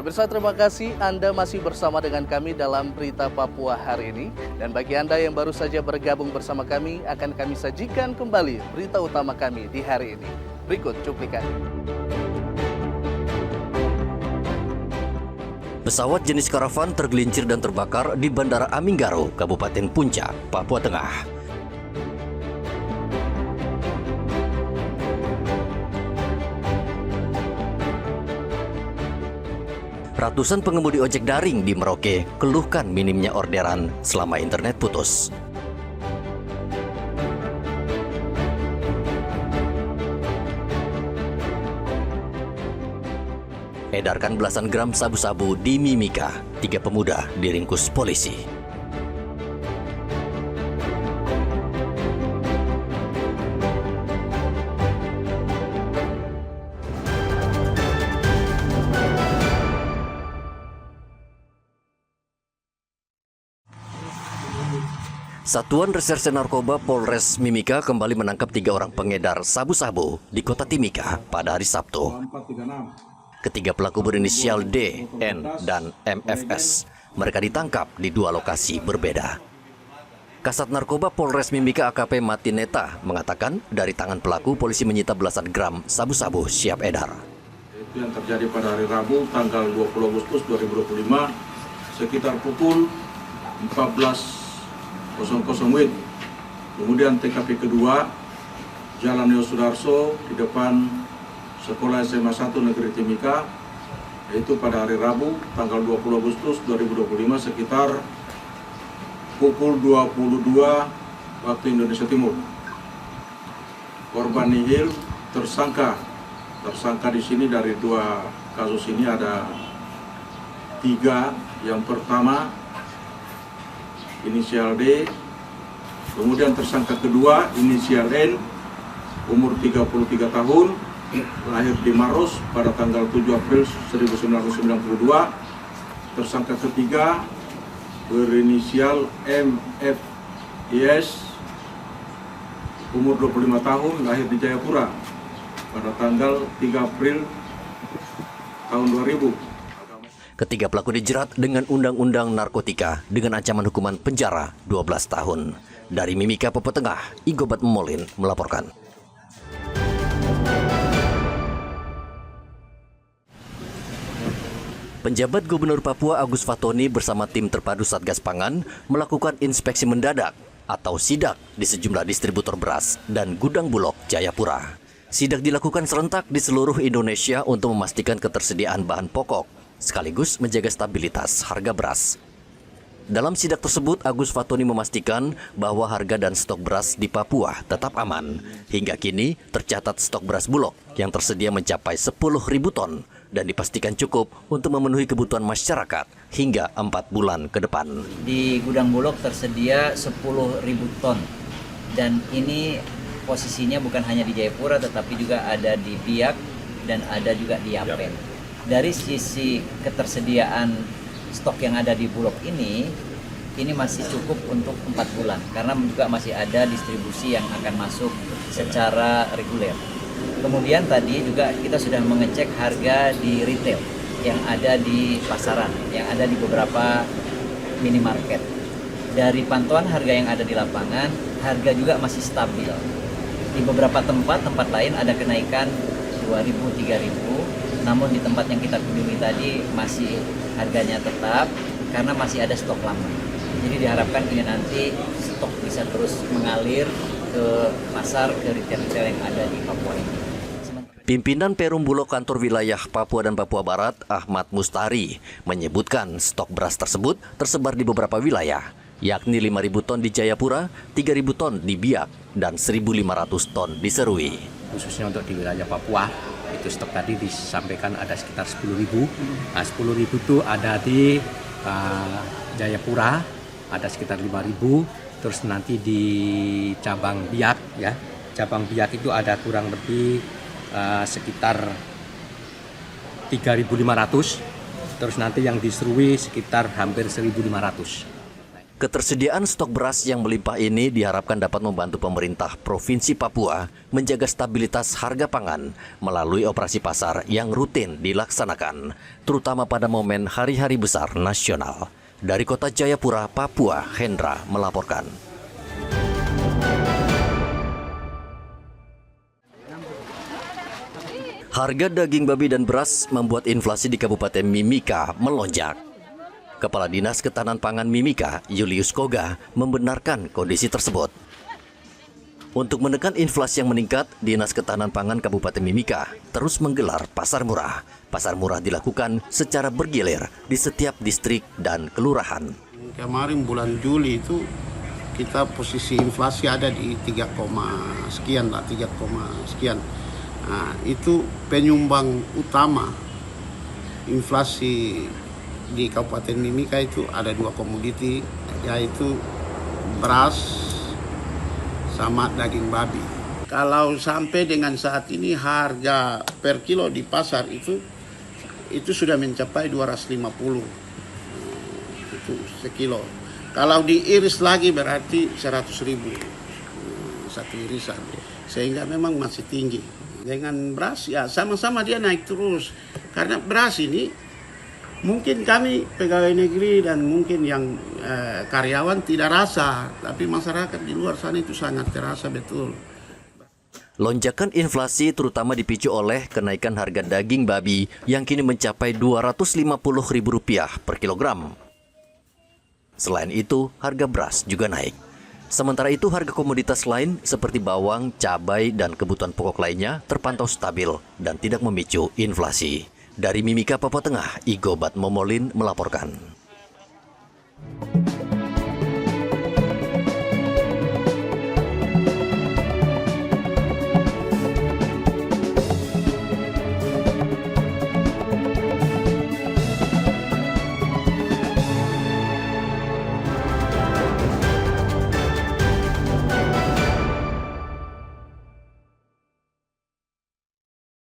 Pemirsa, terima kasih Anda masih bersama dengan kami dalam Berita Papua hari ini. Dan bagi Anda yang baru saja bergabung bersama kami, akan kami sajikan kembali berita utama kami di hari ini. Berikut cuplikannya. Pesawat jenis karavan tergelincir dan terbakar di Bandara Aminggaro, Kabupaten Puncak, Papua Tengah. Ratusan pengemudi ojek daring di Merauke keluhkan minimnya orderan selama internet putus. Edarkan belasan gram sabu-sabu di Mimika, 3 pemuda diringkus polisi. Satuan Reserse Narkoba Polres Mimika kembali menangkap 3 orang pengedar sabu-sabu di kota Timika pada hari Sabtu. Ketiga pelaku berinisial D, N, dan MFS. Mereka ditangkap di 2 lokasi berbeda. Kasat Narkoba Polres Mimika AKP Matineta mengatakan dari tangan pelaku polisi menyita belasan gram sabu-sabu siap edar. Itu yang terjadi pada hari Rabu tanggal 20 Agustus 2025 sekitar pukul 14.00 WIB. Kemudian TKP kedua Jalan Yosudarso di depan Sekolah SMA 1 Negeri Timika, yaitu pada hari Rabu tanggal 20 Agustus 2025 sekitar pukul 22 waktu Indonesia Timur. Korban nihil, tersangka di sini dari 2 kasus ini ada 3. Yang pertama inisial D, kemudian tersangka kedua inisial N, umur 33 tahun, lahir di Maros pada tanggal 7 April 1992. Tersangka ketiga berinisial MFIS, umur 25 tahun, lahir di Jayapura pada tanggal 3 April tahun 2000. Ketiga pelaku dijerat dengan Undang-Undang Narkotika dengan ancaman hukuman penjara 12 tahun. Dari Mimika, Papua Tengah, Igobat Memolin melaporkan. Penjabat Gubernur Papua Agus Fatoni bersama tim terpadu Satgas Pangan melakukan inspeksi mendadak atau sidak di sejumlah distributor beras dan gudang Bulog Jayapura. Sidak dilakukan serentak di seluruh Indonesia untuk memastikan ketersediaan bahan pokok sekaligus menjaga stabilitas harga beras. Dalam sidak tersebut, Agus Fatoni memastikan bahwa harga dan stok beras di Papua tetap aman. Hingga kini tercatat stok beras Bulog yang tersedia mencapai 10.000 ton dan dipastikan cukup untuk memenuhi kebutuhan masyarakat hingga 4 bulan ke depan. Di gudang Bulog tersedia 10.000 ton dan ini posisinya bukan hanya di Jayapura tetapi juga ada di Biak dan ada juga di Yapen. Dari sisi ketersediaan stok yang ada di Bulog ini masih cukup untuk 4 bulan karena juga masih ada distribusi yang akan masuk secara reguler. Kemudian tadi juga kita sudah mengecek harga di retail yang ada di pasaran, yang ada di beberapa minimarket. Dari pantauan harga yang ada di lapangan, harga juga masih stabil. Di beberapa tempat lain ada kenaikan 2.000, 3.000. Namun di tempat yang kita kunjungi tadi masih harganya tetap karena masih ada stok lama. Jadi diharapkan ini nanti stok bisa terus mengalir ke pasar, ke retail-retail yang ada di Papua ini. Pimpinan Perum Bulog Kantor Wilayah Papua dan Papua Barat, Ahmad Mustari, menyebutkan stok beras tersebut tersebar di beberapa wilayah, yakni 5.000 ton di Jayapura, 3.000 ton di Biak, dan 1.500 ton di Serui. Khususnya untuk di wilayah Papua, itu stok tadi disampaikan ada sekitar 10.000. Nah, 10.000 itu ada di Jayapura, ada sekitar 5.000. Terus nanti di cabang Biak, ya, cabang Biak itu ada kurang lebih sekitar 3.500. Terus nanti yang di Serui sekitar hampir 1.500. Ketersediaan stok beras yang melimpah ini diharapkan dapat membantu pemerintah Provinsi Papua menjaga stabilitas harga pangan melalui operasi pasar yang rutin dilaksanakan, terutama pada momen hari-hari besar nasional. Dari Kota Jayapura, Papua, Hendra melaporkan. Harga daging babi dan beras membuat inflasi di Kabupaten Mimika melonjak. Kepala Dinas Ketahanan Pangan Mimika, Julius Koga, membenarkan kondisi tersebut. Untuk menekan inflasi yang meningkat, Dinas Ketahanan Pangan Kabupaten Mimika terus menggelar pasar murah. Pasar murah dilakukan secara bergilir di setiap distrik dan kelurahan. Kemarin bulan Juli itu kita posisi inflasi ada di 3, sekian lah, 3, sekian. Nah, itu penyumbang utama inflasi di Kabupaten Mimika itu ada 2 komoditi, yaitu beras sama daging babi. Kalau sampai dengan saat ini harga per kilo di pasar itu sudah mencapai 250 itu sekilo. Kalau diiris lagi berarti 100.000 satu irisan, sehingga memang masih tinggi. Dengan beras ya sama-sama dia naik terus, karena beras ini mungkin kami pegawai negeri dan mungkin yang karyawan tidak rasa, tapi masyarakat di luar sana itu sangat terasa betul. Lonjakan inflasi terutama dipicu oleh kenaikan harga daging babi yang kini mencapai Rp250.000 per kilogram. Selain itu, harga beras juga naik. Sementara itu, harga komoditas lain seperti bawang, cabai, dan kebutuhan pokok lainnya terpantau stabil dan tidak memicu inflasi. Dari Mimika, Papua Tengah, Igobat Momolin melaporkan.